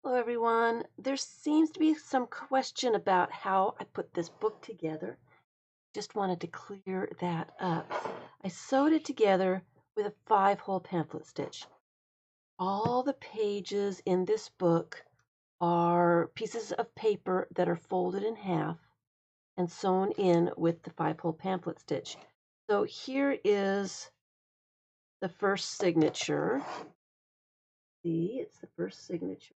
Hello, everyone. There seems to be some question about how I put this book together. Just wanted to clear that up. I sewed it together with a 5-hole pamphlet stitch. All the pages in this book are pieces of paper that are folded in half and sewn in with the 5-hole pamphlet stitch. So here is the first signature. See, it's the first signature.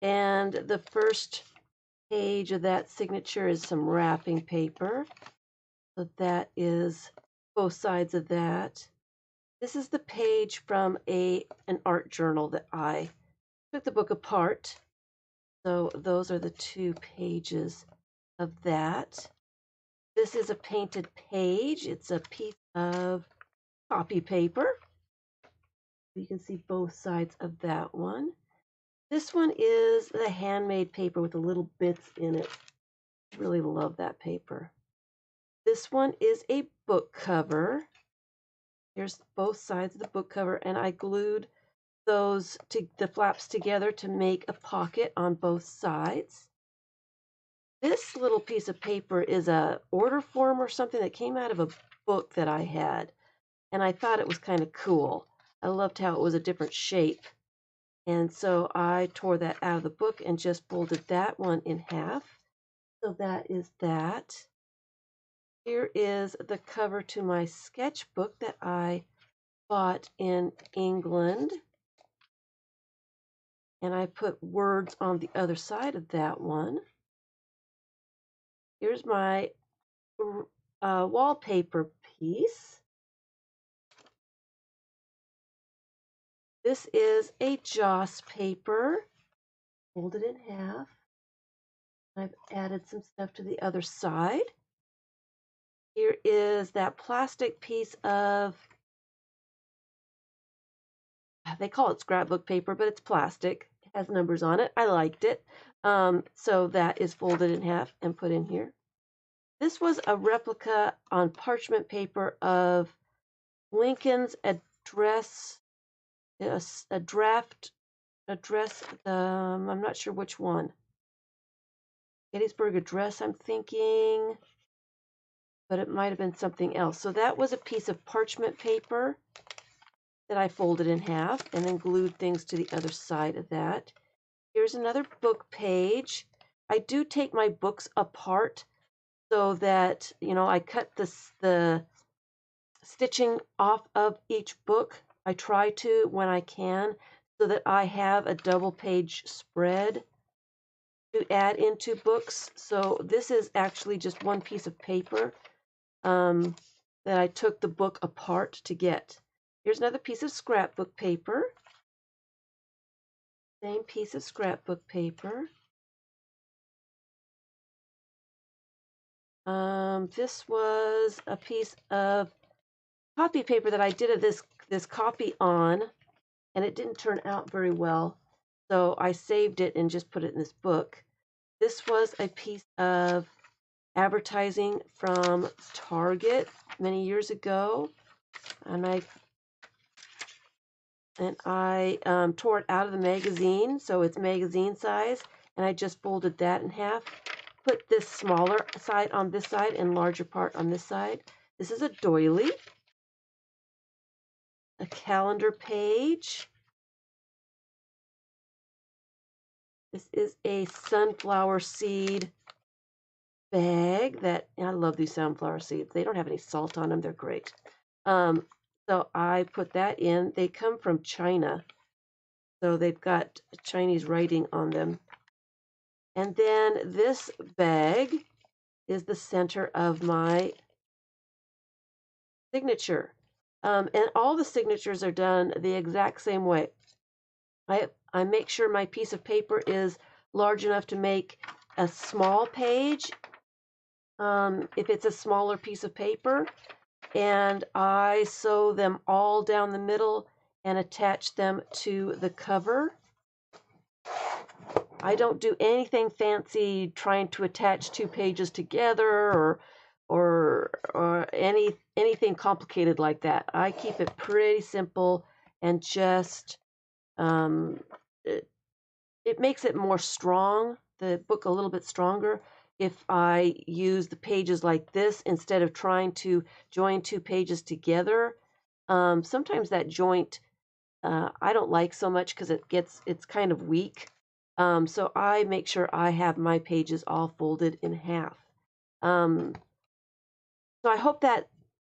And the first page of that signature is some wrapping paper. So that is both sides of that. This is the page from an art journal that I took the book apart. So those are the 2 pages of that. This is a painted page. It's a piece of copy paper. You can see both sides of that one. This one is the handmade paper with the little bits in it. Really love that paper. This one is a book cover. Here's both sides of the book cover, and I glued the flaps together to make a pocket on both sides. This little piece of paper is a order form or something that came out of a book that I had, and I thought it was kind of cool. I loved how it was a different shape, and so I tore that out of the book and just folded that one in half. So that is that. Here is the cover to my sketchbook that I bought in England. And I put words on the other side of that one. Here's my wallpaper piece. This is a joss paper, folded in half. I've added some stuff to the other side. Here is that plastic piece of, they call it scrapbook paper, but it's plastic. It has numbers on it. I liked it. So that is folded in half and put in here. This was a replica on parchment paper of Lincoln's address, a draft address. I'm not sure which one. Gettysburg Address, I'm thinking, but it might have been something else. So that was a piece of parchment paper that I folded in half and then glued things to the other side of that. Here's another book page. I do take my books apart so that, I cut the stitching off of each book. I try to when I can so that I have a double page spread to add into books. So this is actually just one piece of paper that I took the book apart to get. Here's another piece of scrapbook paper. Same piece of scrapbook paper. This was a piece of copy paper that I did this copy on, and it didn't turn out very well. So I saved it and just put it in this book. This was a piece of advertising from Target many years ago, and I tore it out of the magazine, so it's magazine size, and I just folded that in half. Put this smaller side on this side and larger part on this side. This is a doily, a calendar page. This is a sunflower seed bag that, I love these sunflower seeds. They don't have any salt on them. They're great. So I put that in. They come from China. So they've got Chinese writing on them. And then this bag is the center of my signature. And all the signatures are done the exact same way. I make sure my piece of paper is large enough to make a small page if it's a smaller piece of paper, and I sew them all down the middle and attach them to the cover. I don't do anything fancy trying to attach 2 pages together or anything complicated like that. I keep it pretty simple and just it makes it more strong, the book a little bit stronger, if I use the pages like this instead of trying to join two pages together. Sometimes that joint I don't like so much because it's kind of weak. So I make sure I have my pages all folded in half. Um, so I hope that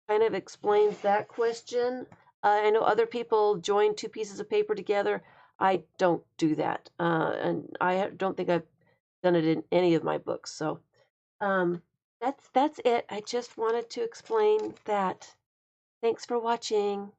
kind of explains that question. I know other people join two pieces of paper together. I don't do that, and don't think I've done it in any of my books. So um, that's it. I just wanted to explain that. Thanks for watching.